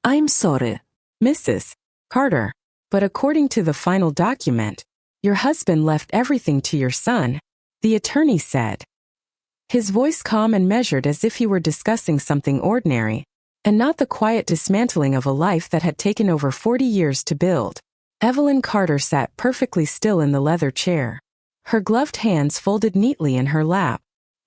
I'm sorry, Mrs. Carter, but according to the final document, your husband left everything to your son, the attorney said. His voice calm and measured as if he were discussing something ordinary, and not the quiet dismantling of a life that had taken over 40 years to build. Evelyn Carter sat perfectly still in the leather chair, her gloved hands folded neatly in her lap,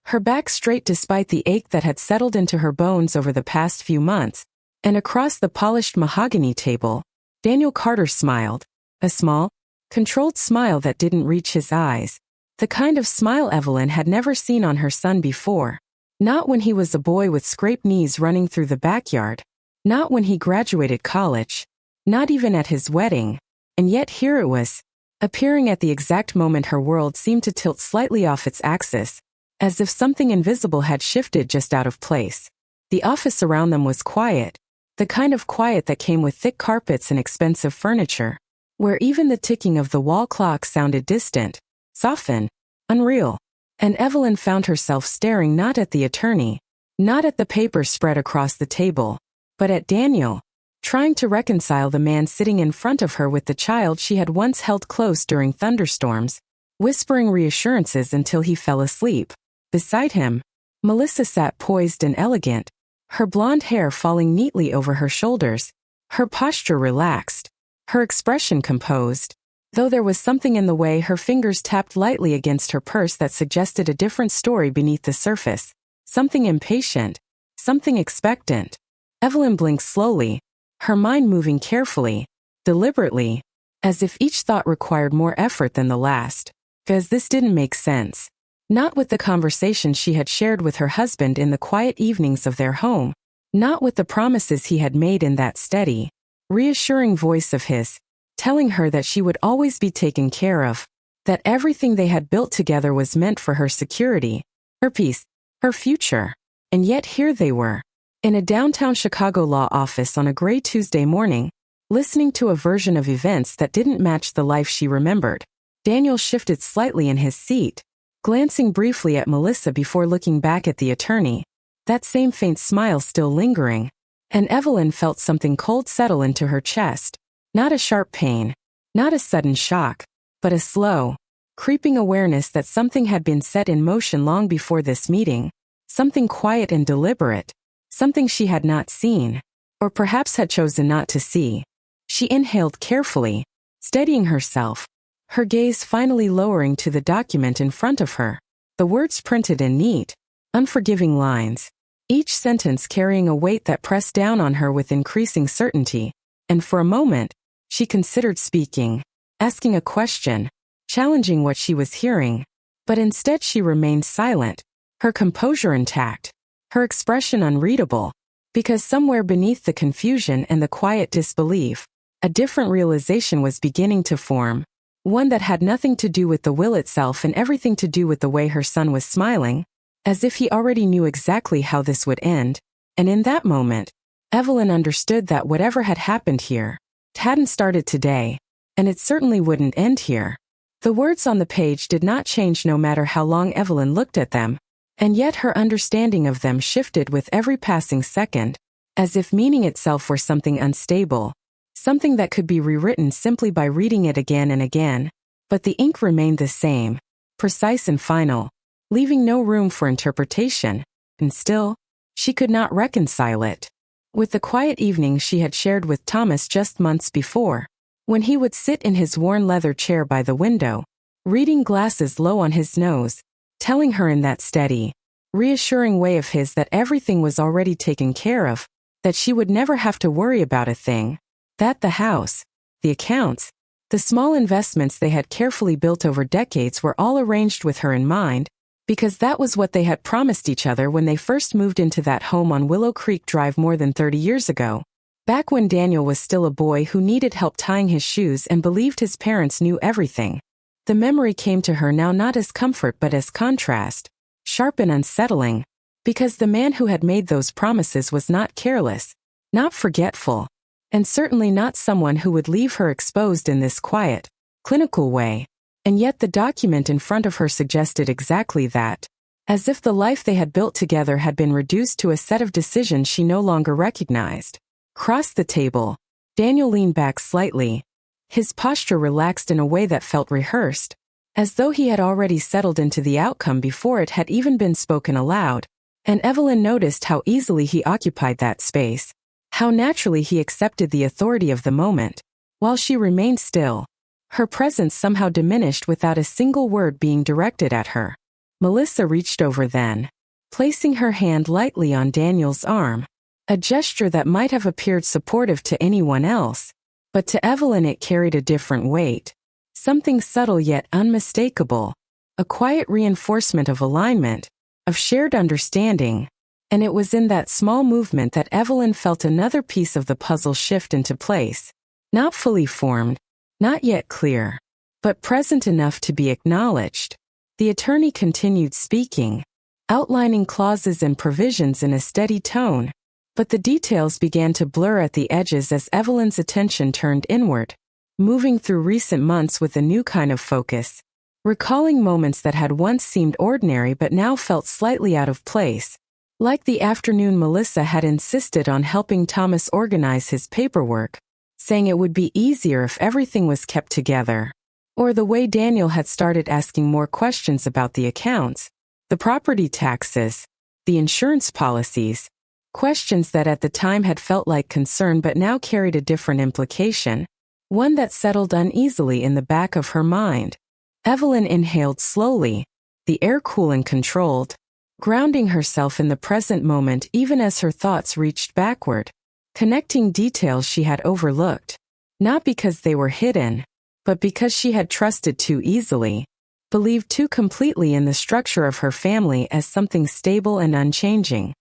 her back straight despite the ache that had settled into her bones over the past few months, and across the polished mahogany table, Daniel Carter smiled, a small, controlled smile that didn't reach his eyes, the kind of smile Evelyn had never seen on her son before, not when he was a boy with scraped knees running through the backyard, not when he graduated college, not even at his wedding, and yet here it was, appearing at the exact moment her world seemed to tilt slightly off its axis, as if something invisible had shifted just out of place. The office around them was quiet, the kind of quiet that came with thick carpets and expensive furniture, where even the ticking of the wall clock sounded distant, softened, unreal. And Evelyn found herself staring not at the attorney, not at the papers spread across the table, but at Daniel, trying to reconcile the man sitting in front of her with the child she had once held close during thunderstorms, whispering reassurances until he fell asleep. Beside him, Melissa sat poised and elegant, her blonde hair falling neatly over her shoulders, her posture relaxed, her expression composed, though there was something in the way her fingers tapped lightly against her purse that suggested a different story beneath the surface, something impatient, something expectant. Evelyn blinked slowly, her mind moving carefully, deliberately, as if each thought required more effort than the last, because this didn't make sense. Not with the conversation she had shared with her husband in the quiet evenings of their home, not with the promises he had made in that steady, reassuring voice of his, telling her that she would always be taken care of, that everything they had built together was meant for her security, her peace, her future. And yet here they were, in a downtown Chicago law office on a gray Tuesday morning, listening to a version of events that didn't match the life she remembered. Daniel shifted slightly in his seat, glancing briefly at Melissa before looking back at the attorney, that same faint smile still lingering, and Evelyn felt something cold settle into her chest. Not a sharp pain, not a sudden shock, but a slow, creeping awareness that something had been set in motion long before this meeting, something quiet and deliberate, something she had not seen, or perhaps had chosen not to see. She inhaled carefully, steadying herself, her gaze finally lowering to the document in front of her, the words printed in neat, unforgiving lines, each sentence carrying a weight that pressed down on her with increasing certainty, and for a moment, she considered speaking, asking a question, challenging what she was hearing, but instead she remained silent, her composure intact, her expression unreadable, because somewhere beneath the confusion and the quiet disbelief, a different realization was beginning to form, one that had nothing to do with the will itself and everything to do with the way her son was smiling, as if he already knew exactly how this would end, and in that moment, Evelyn understood that whatever had happened here, hadn't started today, and it certainly wouldn't end here. The words on the page did not change no matter how long Evelyn looked at them, and yet her understanding of them shifted with every passing second, as if meaning itself were something unstable, something that could be rewritten simply by reading it again and again, but the ink remained the same, precise and final, leaving no room for interpretation, and still, she could not reconcile it with the quiet evening she had shared with Thomas just months before, when he would sit in his worn leather chair by the window, reading glasses low on his nose, telling her in that steady, reassuring way of his that everything was already taken care of, that she would never have to worry about a thing, that the house, the accounts, the small investments they had carefully built over decades were all arranged with her in mind, because that was what they had promised each other when they first moved into that home on Willow Creek Drive more than 30 years ago, back when Daniel was still a boy who needed help tying his shoes and believed his parents knew everything. The memory came to her now not as comfort but as contrast, sharp and unsettling, because the man who had made those promises was not careless, not forgetful, and certainly not someone who would leave her exposed in this quiet, clinical way. And yet the document in front of her suggested exactly that, as if the life they had built together had been reduced to a set of decisions she no longer recognized. Across the table, Daniel leaned back slightly. His posture relaxed in a way that felt rehearsed, as though he had already settled into the outcome before it had even been spoken aloud, and Evelyn noticed how easily he occupied that space, how naturally he accepted the authority of the moment, while she remained still. Her presence somehow diminished without a single word being directed at her. Melissa reached over then, placing her hand lightly on Daniel's arm, a gesture that might have appeared supportive to anyone else, but to Evelyn it carried a different weight. Something subtle yet unmistakable, a quiet reinforcement of alignment, of shared understanding, and it was in that small movement that Evelyn felt another piece of the puzzle shift into place, not fully formed, not yet clear, but present enough to be acknowledged. The attorney continued speaking, outlining clauses and provisions in a steady tone, but the details began to blur at the edges as Evelyn's attention turned inward, moving through recent months with a new kind of focus, recalling moments that had once seemed ordinary but now felt slightly out of place, like the afternoon Melissa had insisted on helping Thomas organize his paperwork, saying it would be easier if everything was kept together, or the way Daniel had started asking more questions about the accounts, the property taxes, the insurance policies, questions that at the time had felt like concern but now carried a different implication, one that settled uneasily in the back of her mind. Evelyn inhaled slowly, the air cool and controlled, grounding herself in the present moment even as her thoughts reached backward, connecting details she had overlooked, not because they were hidden, but because she had trusted too easily, believed too completely in the structure of her family as something stable and unchanging.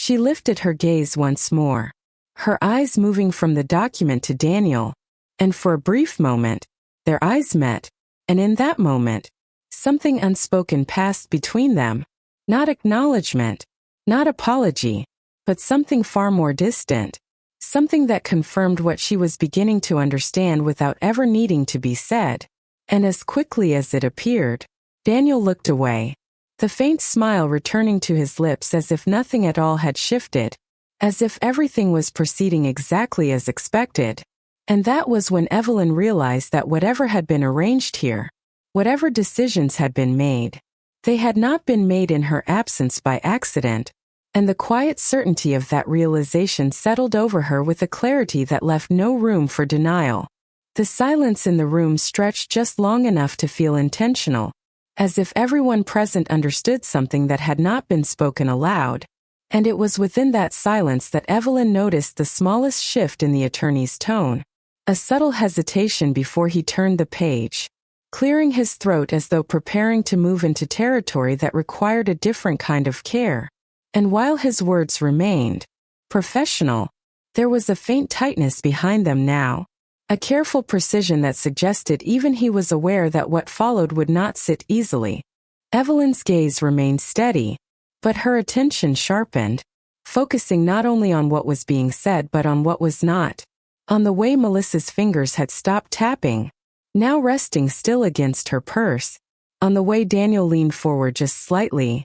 She lifted her gaze once more, her eyes moving from the document to Daniel, and for a brief moment, their eyes met, and in that moment, something unspoken passed between them, not acknowledgement, not apology, but something far more distant, something that confirmed what she was beginning to understand without ever needing to be said. And as quickly as it appeared, Daniel looked away, the faint smile returning to his lips as if nothing at all had shifted, as if everything was proceeding exactly as expected. And that was when Evelyn realized that whatever had been arranged here, whatever decisions had been made, they had not been made in her absence by accident, and the quiet certainty of that realization settled over her with a clarity that left no room for denial. The silence in the room stretched just long enough to feel intentional, as if everyone present understood something that had not been spoken aloud, and it was within that silence that Evelyn noticed the smallest shift in the attorney's tone, a subtle hesitation before he turned the page, clearing his throat as though preparing to move into territory that required a different kind of care. And while his words remained professional, there was a faint tightness behind them now, a careful precision that suggested even he was aware that what followed would not sit easily. Evelyn's gaze remained steady, but her attention sharpened, focusing not only on what was being said but on what was not, on the way Melissa's fingers had stopped tapping, now resting still against her purse, on the way Daniel leaned forward just slightly,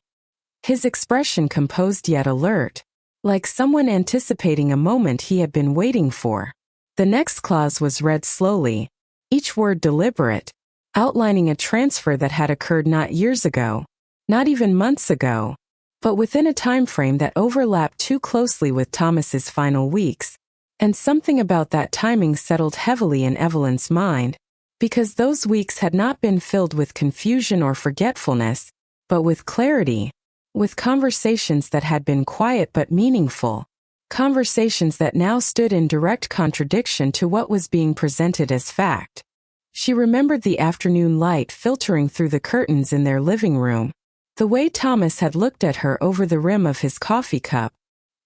his expression composed yet alert, like someone anticipating a moment he had been waiting for. The next clause was read slowly, each word deliberate, outlining a transfer that had occurred not years ago, not even months ago, but within a time frame that overlapped too closely with Thomas's final weeks, and something about that timing settled heavily in Evelyn's mind, because those weeks had not been filled with confusion or forgetfulness, but with clarity, with conversations that had been quiet but meaningful, conversations that now stood in direct contradiction to what was being presented as fact. She remembered the afternoon light filtering through the curtains in their living room, the way Thomas had looked at her over the rim of his coffee cup,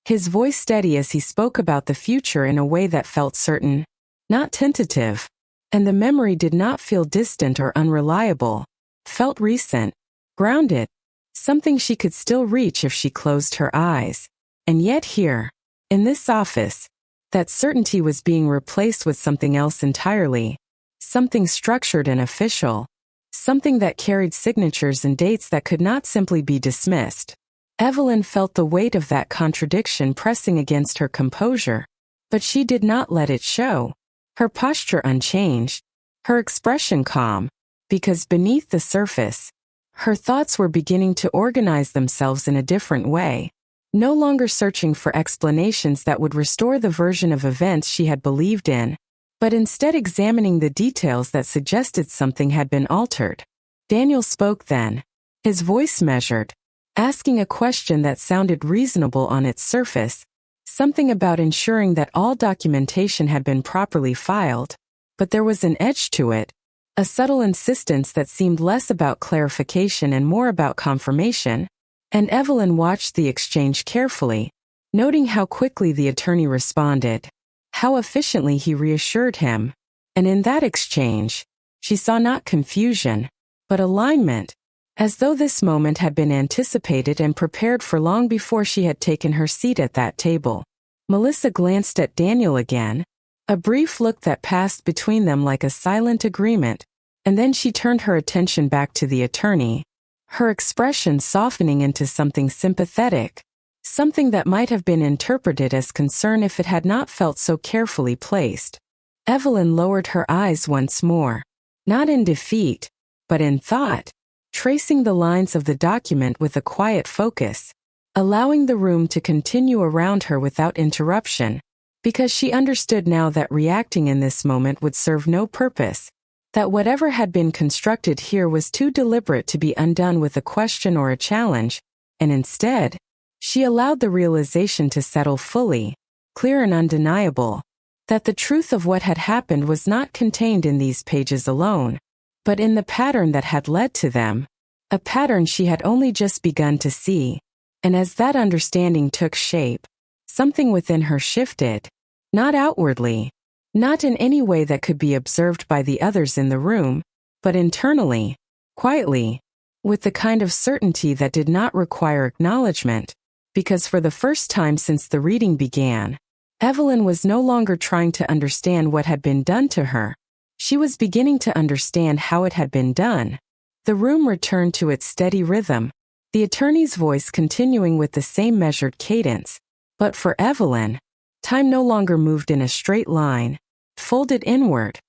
his voice steady as he spoke about the future in a way that felt certain, not tentative, and the memory did not feel distant or unreliable, felt recent, grounded, something she could still reach if she closed her eyes. And yet here, in this office, that certainty was being replaced with something else entirely, something structured and official, something that carried signatures and dates that could not simply be dismissed. Evelyn felt the weight of that contradiction pressing against her composure, But she did not let it show. Her posture unchanged, her expression calm, because beneath the surface, her thoughts were beginning to organize themselves in a different way, no longer searching for explanations that would restore the version of events she had believed in, but instead examining the details that suggested something had been altered. Daniel spoke then, his voice measured, asking a question that sounded reasonable on its surface, something about ensuring that all documentation had been properly filed, but there was an edge to it, a subtle insistence that seemed less about clarification and more about confirmation, and Evelyn watched the exchange carefully, noting how quickly the attorney responded, how efficiently he reassured him, and in that exchange, she saw not confusion, but alignment, as though this moment had been anticipated and prepared for long before she had taken her seat at that table. Melissa glanced at Daniel again, a brief look that passed between them like a silent agreement, and then she turned her attention back to the attorney, her expression softening into something sympathetic, something that might have been interpreted as concern if it had not felt so carefully placed. Evelyn lowered her eyes once more, not in defeat, but in thought, tracing the lines of the document with a quiet focus, allowing the room to continue around her without interruption, because she understood now that reacting in this moment would serve no purpose, that whatever had been constructed here was too deliberate to be undone with a question or a challenge, and instead, she allowed the realization to settle fully, clear and undeniable, that the truth of what had happened was not contained in these pages alone, but in the pattern that had led to them, a pattern she had only just begun to see, and as that understanding took shape, something within her shifted, not outwardly, not in any way that could be observed by the others in the room, but internally, quietly, with the kind of certainty that did not require acknowledgement, because for the first time since the reading began, Evelyn was no longer trying to understand what had been done to her. She was beginning to understand how it had been done. The room returned to its steady rhythm, the attorney's voice continuing with the same measured cadence, but for Evelyn, time no longer moved in a straight line, folded inward,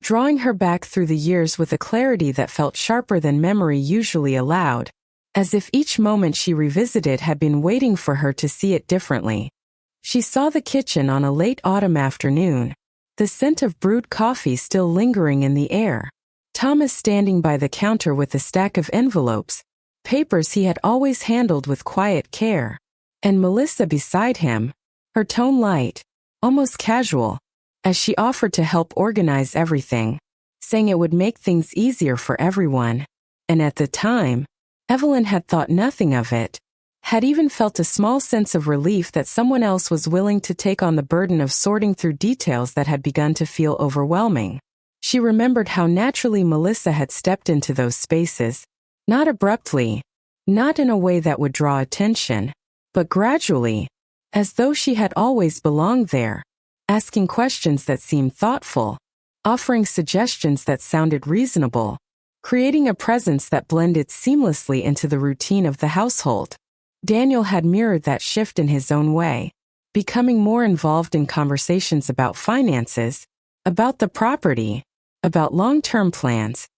drawing her back through the years with a clarity that felt sharper than memory usually allowed, as if each moment she revisited had been waiting for her to see it differently. She saw the kitchen on a late autumn afternoon, the scent of brewed coffee still lingering in the air, Thomas standing by the counter with a stack of envelopes, papers he had always handled with quiet care, and Melissa beside him, her tone light, almost casual, as she offered to help organize everything, saying it would make things easier for everyone. And at the time, Evelyn had thought nothing of it, had even felt a small sense of relief that someone else was willing to take on the burden of sorting through details that had begun to feel overwhelming. She remembered how naturally Melissa had stepped into those spaces, not abruptly, not in a way that would draw attention, but gradually, as though she had always belonged there, asking questions that seemed thoughtful, offering suggestions that sounded reasonable, creating a presence that blended seamlessly into the routine of the household. Daniel had mirrored that shift in his own way, becoming more involved in conversations about finances, about the property, about long-term plans,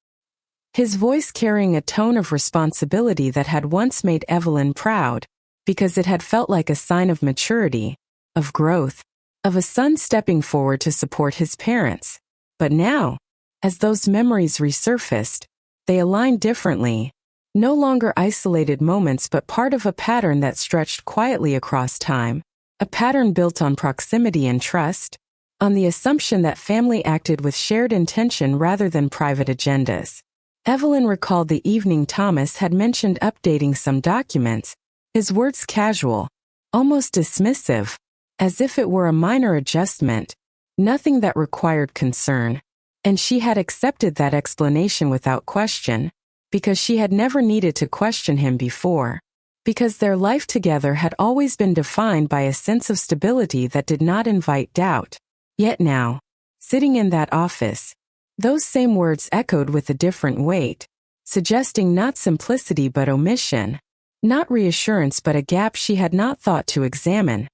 his voice carrying a tone of responsibility that had once made Evelyn proud, because it had felt like a sign of maturity, of growth, of a son stepping forward to support his parents. But now, as those memories resurfaced, they aligned differently, no longer isolated moments but part of a pattern that stretched quietly across time, a pattern built on proximity and trust, on the assumption that family acted with shared intention rather than private agendas. Evelyn recalled the evening Thomas had mentioned updating some documents, his words casual, almost dismissive, as if it were a minor adjustment, nothing that required concern, and she had accepted that explanation without question, because she had never needed to question him before, because their life together had always been defined by a sense of stability that did not invite doubt. Yet now, sitting in that office, those same words echoed with a different weight, suggesting not simplicity but omission, not reassurance but a gap she had not thought to examine.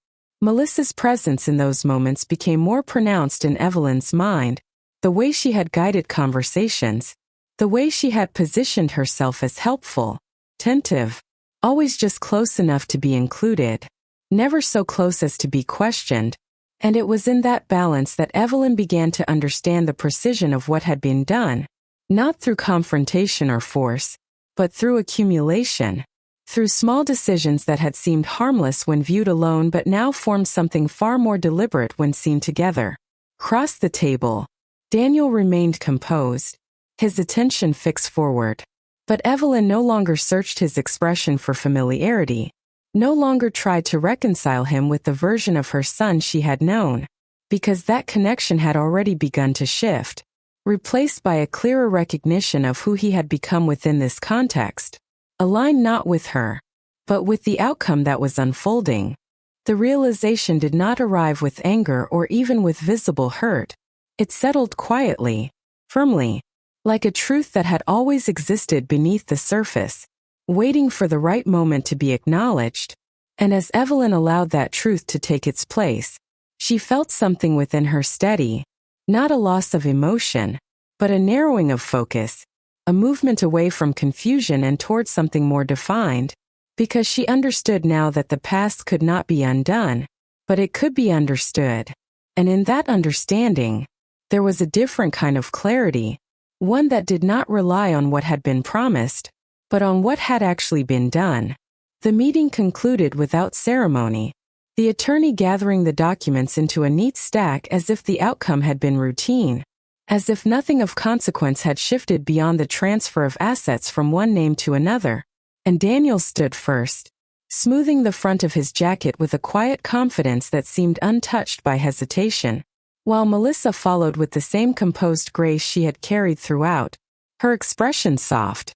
Melissa's presence in those moments became more pronounced in Evelyn's mind, the way she had guided conversations, the way she had positioned herself as helpful, attentive, always just close enough to be included, never so close as to be questioned, and it was in that balance that Evelyn began to understand the precision of what had been done, not through confrontation or force, but through accumulation, through small decisions that had seemed harmless when viewed alone but now formed something far more deliberate when seen together. Across the table, Daniel remained composed, his attention fixed forward. But Evelyn no longer searched his expression for familiarity, no longer tried to reconcile him with the version of her son she had known, because that connection had already begun to shift, replaced by a clearer recognition of who he had become within this context, aligned not with her, but with the outcome that was unfolding. The realization did not arrive with anger or even with visible hurt. It settled quietly, firmly, like a truth that had always existed beneath the surface, waiting for the right moment to be acknowledged. And as Evelyn allowed that truth to take its place, she felt something within her steady, not a loss of emotion, but a narrowing of focus, a movement away from confusion and towards something more defined, because she understood now that the past could not be undone, but it could be understood. And in that understanding, there was a different kind of clarity, one that did not rely on what had been promised, but on what had actually been done. The meeting concluded without ceremony, the attorney gathering the documents into a neat stack as if the outcome had been routine, as if nothing of consequence had shifted beyond the transfer of assets from one name to another. And Daniel stood first, smoothing the front of his jacket with a quiet confidence that seemed untouched by hesitation, while Melissa followed with the same composed grace she had carried throughout, her expression soft,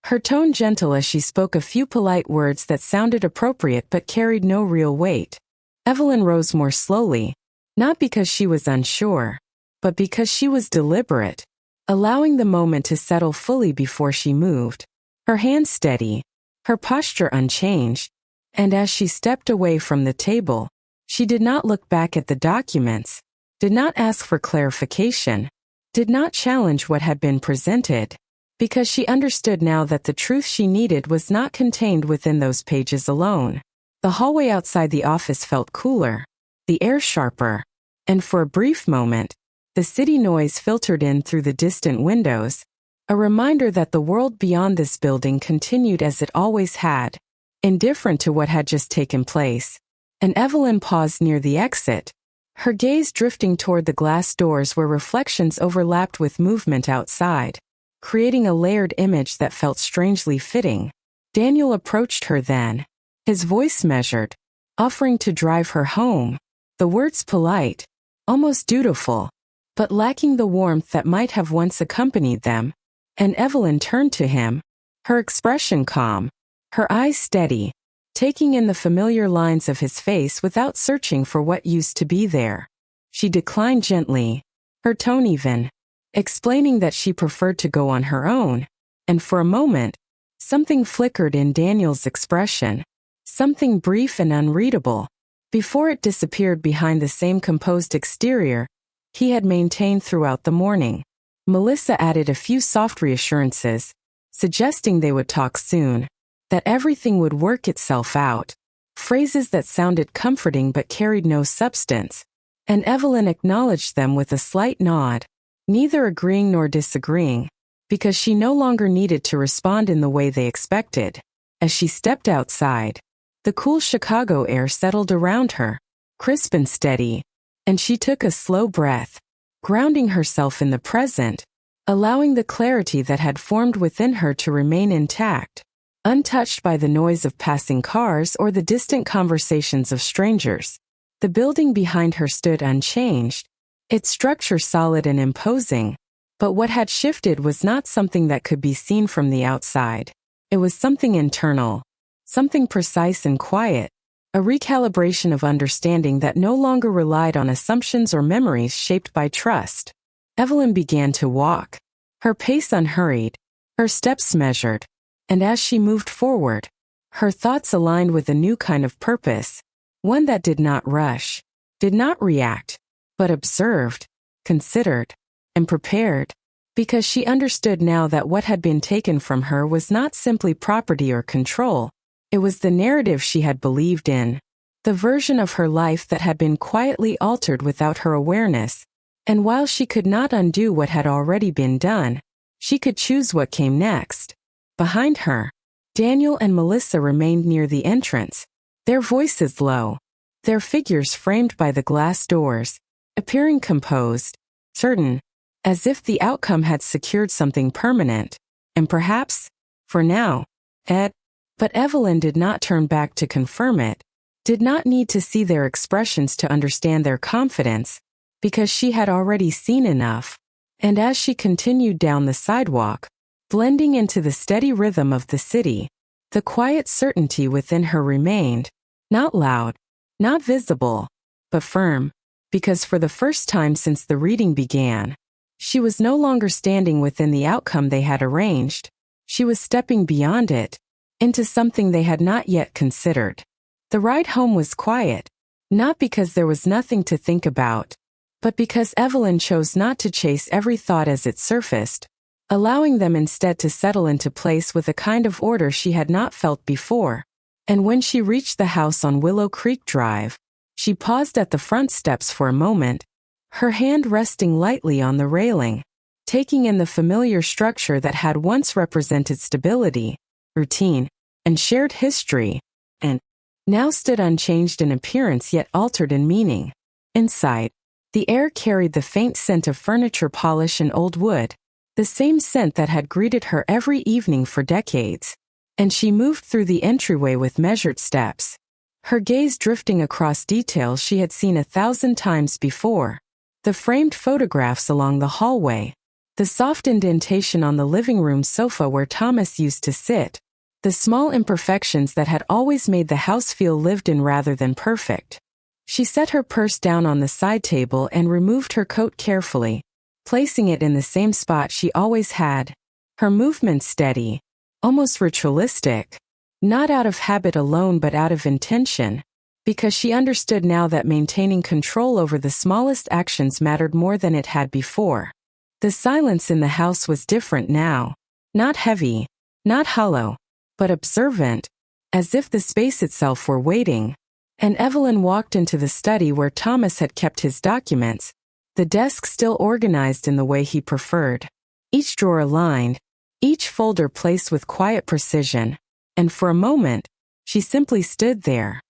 her tone gentle as she spoke a few polite words that sounded appropriate but carried no real weight. Evelyn rose more slowly, not because she was unsure, but because she was deliberate, allowing the moment to settle fully before she moved, her hands steady, her posture unchanged, and as she stepped away from the table, she did not look back at the documents, did not ask for clarification, did not challenge what had been presented, because she understood now that the truth she needed was not contained within those pages alone. The hallway outside the office felt cooler, the air sharper, and for a brief moment, the city noise filtered in through the distant windows, a reminder that the world beyond this building continued as it always had, indifferent to what had just taken place. And Evelyn paused near the exit, her gaze drifting toward the glass doors where reflections overlapped with movement outside, creating a layered image that felt strangely fitting. Daniel approached her then, his voice measured, offering to drive her home, the words polite, almost dutiful, but lacking the warmth that might have once accompanied them. And Evelyn turned to him, her expression calm, her eyes steady, taking in the familiar lines of his face without searching for what used to be there. She declined gently, her tone even, explaining that she preferred to go on her own, and for a moment, something flickered in Daniel's expression, something brief and unreadable, before it disappeared behind the same composed exterior he had maintained throughout the morning. Melissa added a few soft reassurances, suggesting they would talk soon, that everything would work itself out, phrases that sounded comforting but carried no substance, and Evelyn acknowledged them with a slight nod, neither agreeing nor disagreeing, because she no longer needed to respond in the way they expected. As she stepped outside, the cool Chicago air settled around her, crisp and steady, and she took a slow breath, grounding herself in the present, allowing the clarity that had formed within her to remain intact, untouched by the noise of passing cars or the distant conversations of strangers. The building behind her stood unchanged, its structure solid and imposing, but what had shifted was not something that could be seen from the outside. It was something internal, something precise and quiet, a recalibration of understanding that no longer relied on assumptions or memories shaped by trust. Evelyn began to walk, her pace unhurried, her steps measured, and as she moved forward, her thoughts aligned with a new kind of purpose, one that did not rush, did not react, but observed, considered, and prepared, because she understood now that what had been taken from her was not simply property or control. It was the narrative she had believed in, the version of her life that had been quietly altered without her awareness. And while she could not undo what had already been done, she could choose what came next. Behind her, Daniel and Melissa remained near the entrance, their voices low, their figures framed by the glass doors, appearing composed, certain, as if the outcome had secured something permanent, and perhaps, for now, but Evelyn did not turn back to confirm it, did not need to see their expressions to understand their confidence, because she had already seen enough. And as she continued down the sidewalk, blending into the steady rhythm of the city, the quiet certainty within her remained, not loud, not visible, but firm, because for the first time since the reading began, she was no longer standing within the outcome they had arranged. She was stepping beyond it, into something they had not yet considered. The ride home was quiet, not because there was nothing to think about, but because Evelyn chose not to chase every thought as it surfaced, allowing them instead to settle into place with a kind of order she had not felt before. And when she reached the house on Willow Creek Drive, she paused at the front steps for a moment, her hand resting lightly on the railing, taking in the familiar structure that had once represented stability, routine, and shared history, and now stood unchanged in appearance yet altered in meaning. Inside, the air carried the faint scent of furniture polish and old wood, the same scent that had greeted her every evening for decades, and she moved through the entryway with measured steps, her gaze drifting across details she had seen 1,000 times before, the framed photographs along the hallway, the soft indentation on the living room sofa where Thomas used to sit, the small imperfections that had always made the house feel lived in rather than perfect. She set her purse down on the side table and removed her coat carefully, placing it in the same spot she always had, her movements steady, almost ritualistic, not out of habit alone but out of intention, because she understood now that maintaining control over the smallest actions mattered more than it had before. The silence in the house was different now, not heavy, not hollow, but observant, as if the space itself were waiting. And Evelyn walked into the study where Thomas had kept his documents, the desk still organized in the way he preferred, each drawer aligned, each folder placed with quiet precision, and for a moment, she simply stood there,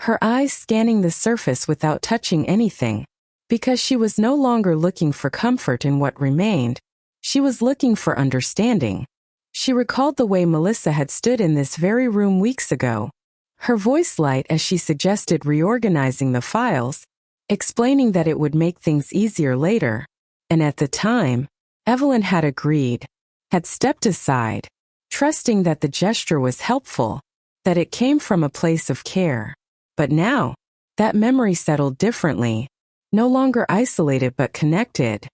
her eyes scanning the surface without touching anything, because she was no longer looking for comfort in what remained, she was looking for understanding. She recalled the way Melissa had stood in this very room weeks ago, her voice light as she suggested reorganizing the files, explaining that it would make things easier later, and at the time, Evelyn had agreed, had stepped aside, trusting that the gesture was helpful, that it came from a place of care. But now, that memory settled differently, no longer isolated but connected,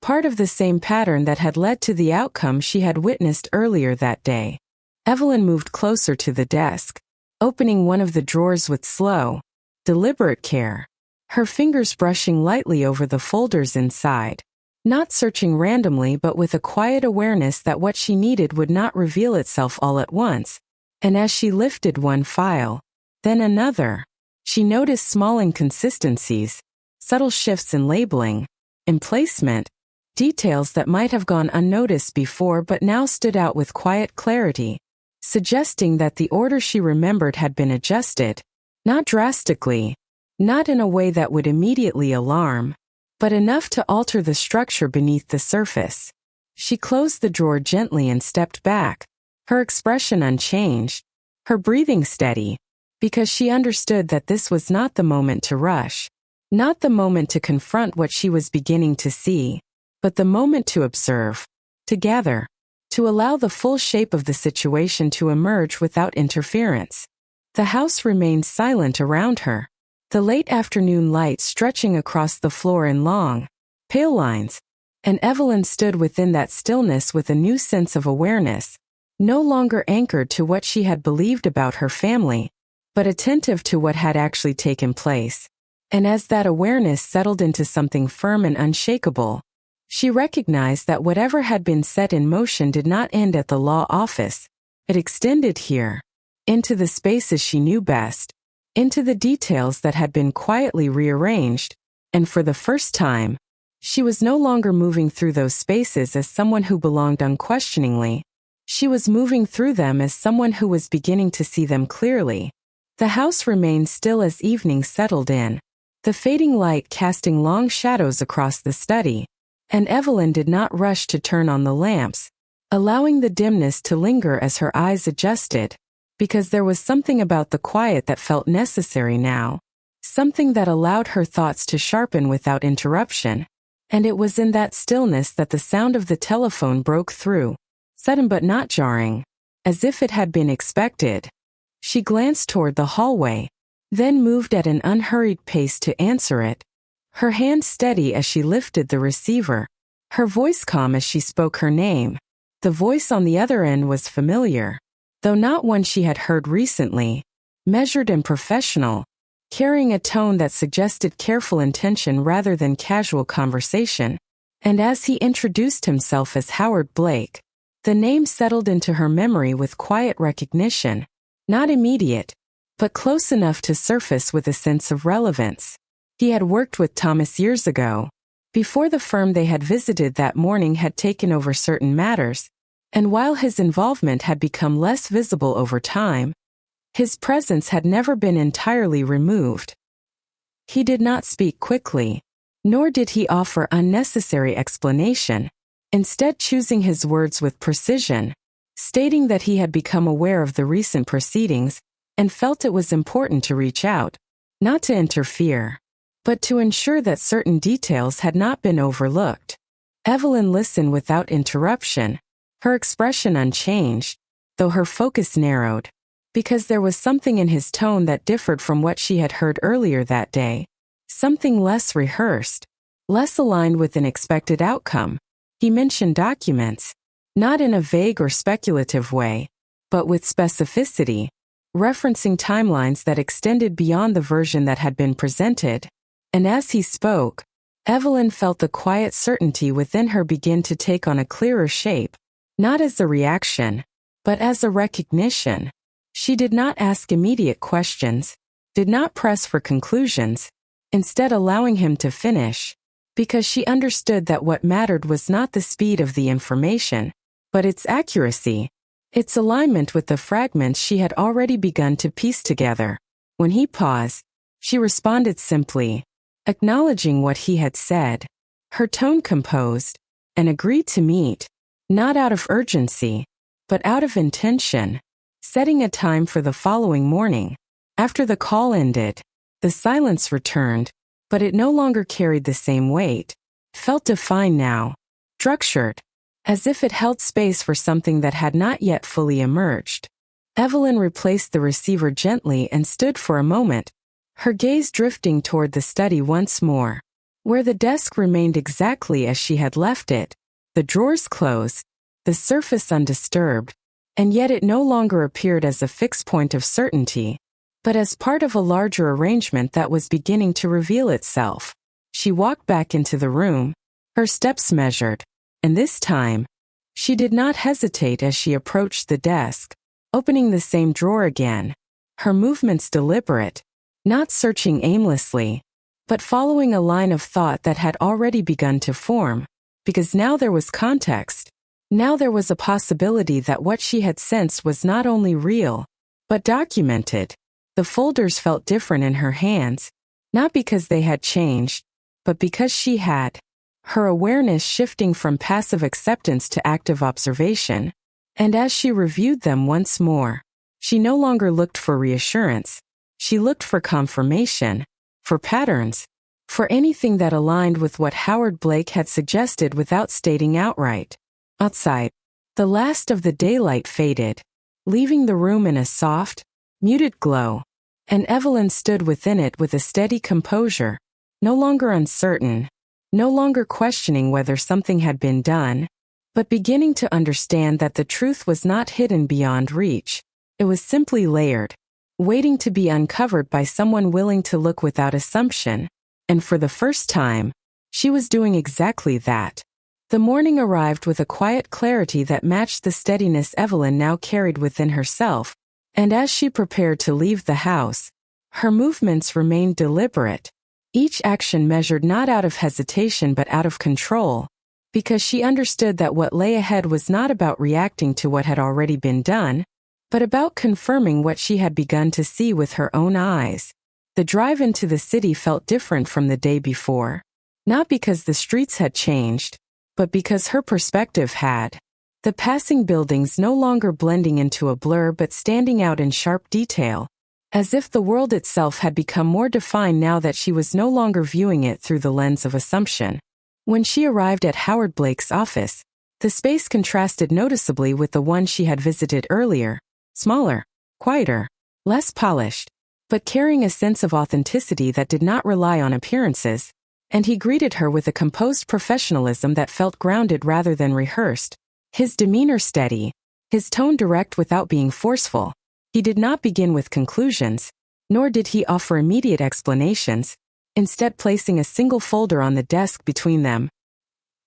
part of the same pattern that had led to the outcome she had witnessed earlier that day. Evelyn moved closer to the desk, opening one of the drawers with slow, deliberate care, her fingers brushing lightly over the folders inside, not searching randomly but with a quiet awareness that what she needed would not reveal itself all at once. And as she lifted one file, then another, she noticed small inconsistencies, subtle shifts in labeling, in placement, details that might have gone unnoticed before but now stood out with quiet clarity, suggesting that the order she remembered had been adjusted, not drastically, not in a way that would immediately alarm, but enough to alter the structure beneath the surface. She closed the drawer gently and stepped back, her expression unchanged, her breathing steady, because she understood that this was not the moment to rush, not the moment to confront what she was beginning to see, but the moment to observe, to gather, to allow the full shape of the situation to emerge without interference. The house remained silent around her, the late afternoon light stretching across the floor in long, pale lines, and Evelyn stood within that stillness with a new sense of awareness, no longer anchored to what she had believed about her family, but attentive to what had actually taken place. And as that awareness settled into something firm and unshakable, she recognized that whatever had been set in motion did not end at the law office. It extended here, into the spaces she knew best, into the details that had been quietly rearranged, and for the first time, she was no longer moving through those spaces as someone who belonged unquestioningly. She was moving through them as someone who was beginning to see them clearly. The house remained still as evening settled in, the fading light casting long shadows across the study, and Evelyn did not rush to turn on the lamps, allowing the dimness to linger as her eyes adjusted, because there was something about the quiet that felt necessary now, something that allowed her thoughts to sharpen without interruption. And it was in that stillness that the sound of the telephone broke through, sudden but not jarring, as if it had been expected. She glanced toward the hallway, then moved at an unhurried pace to answer it, her hand steady as she lifted the receiver, her voice calm as she spoke her name. The voice on the other end was familiar, though not one she had heard recently, measured and professional, carrying a tone that suggested careful intention rather than casual conversation. And as he introduced himself as Howard Blake, the name settled into her memory with quiet recognition, not immediate, but close enough to surface with a sense of relevance. He had worked with Thomas years ago, before the firm they had visited that morning had taken over certain matters, and while his involvement had become less visible over time, his presence had never been entirely removed. He did not speak quickly, nor did he offer unnecessary explanation, instead choosing his words with precision, stating that he had become aware of the recent proceedings and felt it was important to reach out, not to interfere, but to ensure that certain details had not been overlooked. Evelyn listened without interruption, her expression unchanged, though her focus narrowed, because there was something in his tone that differed from what she had heard earlier that day, something less rehearsed, less aligned with an expected outcome. He mentioned documents, not in a vague or speculative way, but with specificity, referencing timelines that extended beyond the version that had been presented. And as he spoke, Evelyn felt the quiet certainty within her begin to take on a clearer shape, not as a reaction, but as a recognition. She did not ask immediate questions, did not press for conclusions, instead allowing him to finish, because she understood that what mattered was not the speed of the information, but its accuracy, its alignment with the fragments she had already begun to piece together. When he paused, she responded simply, acknowledging what he had said, her tone composed, and agreed to meet, not out of urgency, but out of intention, setting a time for the following morning. After the call ended, the silence returned, but it no longer carried the same weight, felt defined now, structured, as if it held space for something that had not yet fully emerged. Evelyn replaced the receiver gently and stood for a moment, her gaze drifting toward the study once more, where the desk remained exactly as she had left it, the drawers closed, the surface undisturbed, and yet it no longer appeared as a fixed point of certainty, but as part of a larger arrangement that was beginning to reveal itself. She walked back into the room, her steps measured, and this time, she did not hesitate as she approached the desk, opening the same drawer again, her movements deliberate, not searching aimlessly, but following a line of thought that had already begun to form, because now there was context. Now there was a possibility that what she had sensed was not only real, but documented. The folders felt different in her hands, not because they had changed, but because she had, her awareness shifting from passive acceptance to active observation. And as she reviewed them once more, she no longer looked for reassurance. She looked for confirmation, for patterns, for anything that aligned with what Howard Blake had suggested without stating outright. Outside, the last of the daylight faded, leaving the room in a soft, muted glow, and Evelyn stood within it with a steady composure, no longer uncertain, no longer questioning whether something had been done, but beginning to understand that the truth was not hidden beyond reach. It was simply layered, waiting to be uncovered by someone willing to look without assumption. And for the first time, she was doing exactly that. The morning arrived with a quiet clarity that matched the steadiness Evelyn now carried within herself, and as she prepared to leave the house, her movements remained deliberate, each action measured not out of hesitation but out of control, because she understood that what lay ahead was not about reacting to what had already been done, but about confirming what she had begun to see with her own eyes. The drive into the city felt different from the day before, not because the streets had changed, but because her perspective had. The passing buildings no longer blending into a blur but standing out in sharp detail, as if the world itself had become more defined now that she was no longer viewing it through the lens of assumption. When she arrived at Howard Blake's office, the space contrasted noticeably with the one she had visited earlier, smaller, quieter, less polished, but carrying a sense of authenticity that did not rely on appearances, and he greeted her with a composed professionalism that felt grounded rather than rehearsed, his demeanor steady, his tone direct without being forceful. He did not begin with conclusions, nor did he offer immediate explanations, instead placing a single folder on the desk between them,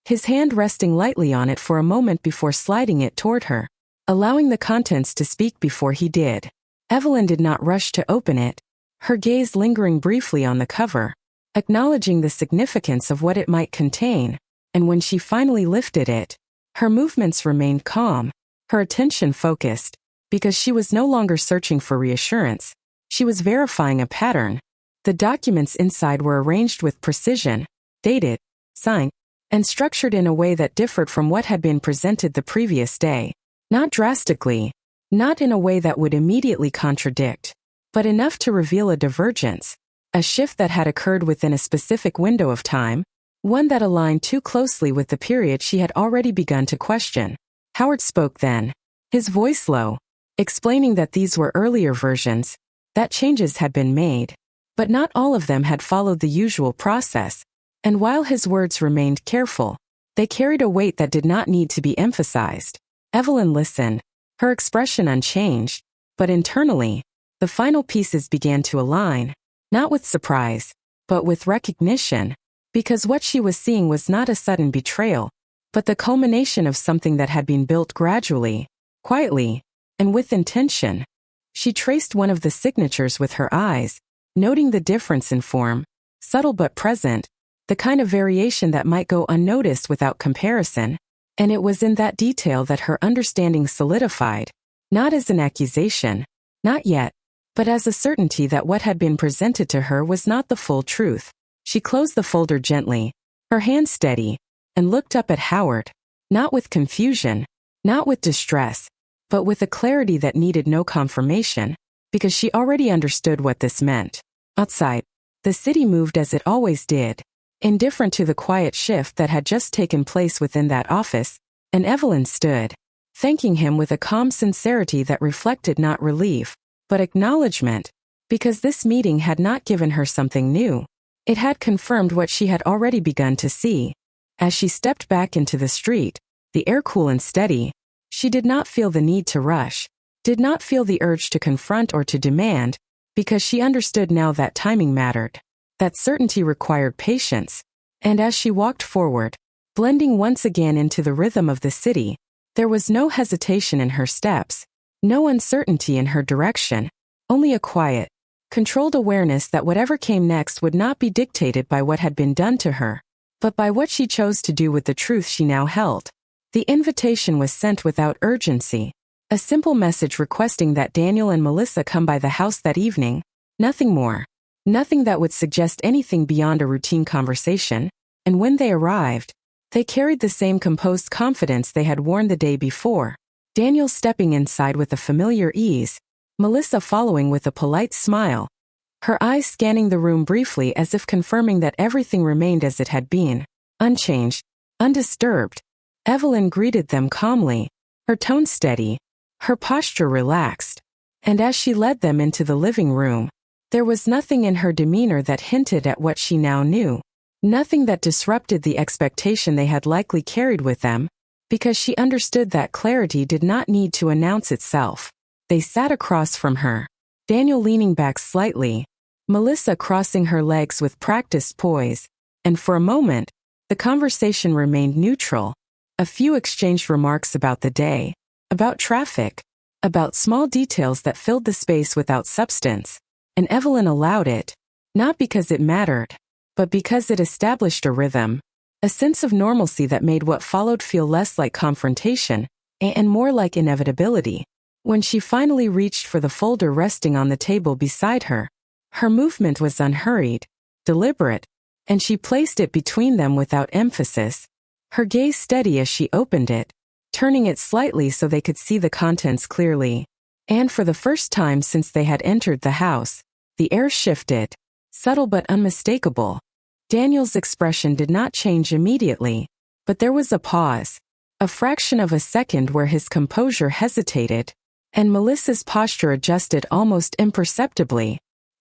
his hand resting lightly on it for a moment before sliding it toward her, allowing the contents to speak before he did. Evelyn did not rush to open it, her gaze lingering briefly on the cover, acknowledging the significance of what it might contain, and when she finally lifted it, her movements remained calm, her attention focused, because she was no longer searching for reassurance, she was verifying a pattern. The documents inside were arranged with precision, dated, signed, and structured in a way that differed from what had been presented the previous day. Not drastically, not in a way that would immediately contradict, but enough to reveal a divergence, a shift that had occurred within a specific window of time, one that aligned too closely with the period she had already begun to question. Howard spoke then, his voice low, explaining that these were earlier versions, that changes had been made, but not all of them had followed the usual process, and while his words remained careful, they carried a weight that did not need to be emphasized. Evelyn listened, her expression unchanged, but internally, the final pieces began to align, not with surprise, but with recognition, because what she was seeing was not a sudden betrayal, but the culmination of something that had been built gradually, quietly, and with intention. She traced one of the signatures with her eyes, noting the difference in form, subtle but present, the kind of variation that might go unnoticed without comparison, and it was in that detail that her understanding solidified, not as an accusation, not yet, but as a certainty that what had been presented to her was not the full truth. She closed the folder gently, her hand steady, and looked up at Howard, not with confusion, not with distress, but with a clarity that needed no confirmation, because she already understood what this meant. Outside, the city moved as it always did, indifferent to the quiet shift that had just taken place within that office, and Evelyn stood, thanking him with a calm sincerity that reflected not relief, but acknowledgement, because this meeting had not given her something new. It had confirmed what she had already begun to see. As she stepped back into the street, the air cool and steady, she did not feel the need to rush, did not feel the urge to confront or to demand, because she understood now that timing mattered, that certainty required patience, and as she walked forward, blending once again into the rhythm of the city, there was no hesitation in her steps, no uncertainty in her direction, only a quiet, controlled awareness that whatever came next would not be dictated by what had been done to her, but by what she chose to do with the truth she now held. The invitation was sent without urgency, a simple message requesting that Daniel and Melissa come by the house that evening, nothing more, nothing that would suggest anything beyond a routine conversation, and when they arrived, they carried the same composed confidence they had worn the day before, Daniel stepping inside with a familiar ease, Melissa following with a polite smile, her eyes scanning the room briefly as if confirming that everything remained as it had been, unchanged, undisturbed. Evelyn greeted them calmly, her tone steady, her posture relaxed, and as she led them into the living room, there was nothing in her demeanor that hinted at what she now knew, nothing that disrupted the expectation they had likely carried with them, because she understood that clarity did not need to announce itself. They sat across from her, Daniel leaning back slightly, Melissa crossing her legs with practiced poise, and for a moment, the conversation remained neutral. A few exchanged remarks about the day, about traffic, about small details that filled the space without substance, and Evelyn allowed it, not because it mattered, but because it established a rhythm, a sense of normalcy that made what followed feel less like confrontation and more like inevitability. When she finally reached for the folder resting on the table beside her, her movement was unhurried, deliberate, and she placed it between them without emphasis, her gaze steady as she opened it, turning it slightly so they could see the contents clearly. And for the first time since they had entered the house, the air shifted, subtle but unmistakable. Daniel's expression did not change immediately, but there was a pause, a fraction of a second where his composure hesitated, and Melissa's posture adjusted almost imperceptibly,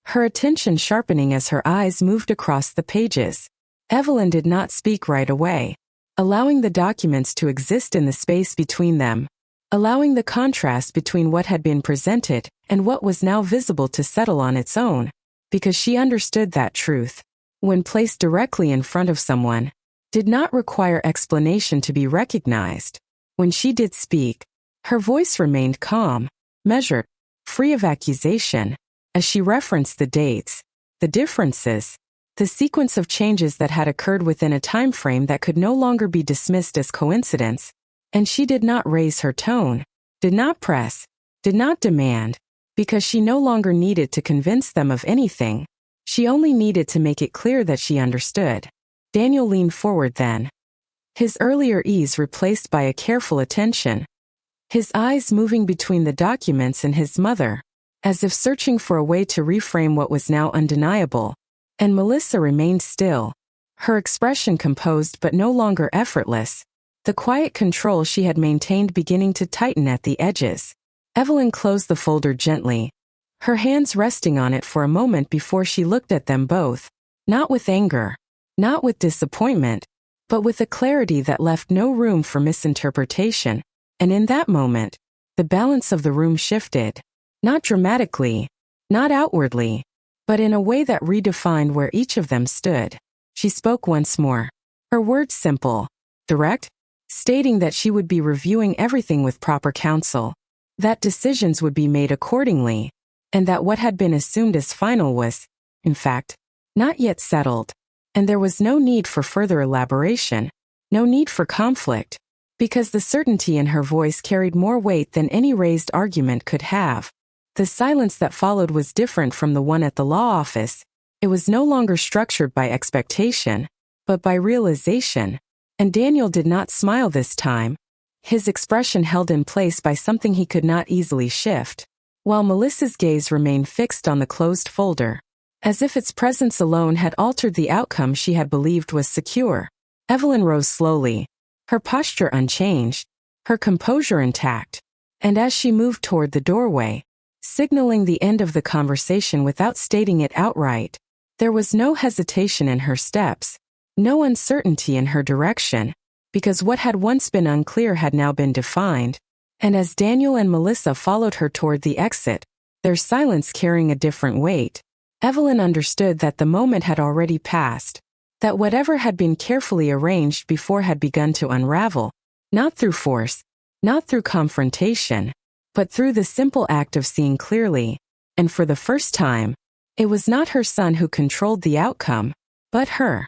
her attention sharpening as her eyes moved across the pages. Evelyn did not speak right away, allowing the documents to exist in the space between them, allowing the contrast between what had been presented and what was now visible to settle on its own, because she understood that truth, when placed directly in front of someone, did not require explanation to be recognized. When she did speak, her voice remained calm, measured, free of accusation, as she referenced the dates, the differences, the sequence of changes that had occurred within a time frame that could no longer be dismissed as coincidence, and she did not raise her tone, did not press, did not demand, because she no longer needed to convince them of anything. She only needed to make it clear that she understood. Daniel leaned forward then, his earlier ease replaced by a careful attention, his eyes moving between the documents and his mother, as if searching for a way to reframe what was now undeniable. And Melissa remained still, her expression composed but no longer effortless, the quiet control she had maintained beginning to tighten at the edges. Evelyn closed the folder gently, her hands resting on it for a moment before she looked at them both, not with anger, not with disappointment, but with a clarity that left no room for misinterpretation. And in that moment, the balance of the room shifted, not dramatically, not outwardly, but in a way that redefined where each of them stood. She spoke once more, her words simple, direct, stating that she would be reviewing everything with proper counsel, that decisions would be made accordingly, and that what had been assumed as final was, in fact, not yet settled, and there was no need for further elaboration, no need for conflict, because the certainty in her voice carried more weight than any raised argument could have. The silence that followed was different from the one at the law office. It was no longer structured by expectation, but by realization. And Daniel did not smile this time, his expression held in place by something he could not easily shift, while Melissa's gaze remained fixed on the closed folder, as if its presence alone had altered the outcome she had believed was secure. Evelyn rose slowly, her posture unchanged, her composure intact, and as she moved toward the doorway, signaling the end of the conversation without stating it outright, there was no hesitation in her steps, no uncertainty in her direction, because what had once been unclear had now been defined, and as Daniel and Melissa followed her toward the exit, their silence carrying a different weight, Evelyn understood that the moment had already passed, that whatever had been carefully arranged before had begun to unravel, not through force, not through confrontation, but through the simple act of seeing clearly, and for the first time, it was not her son who controlled the outcome, but her.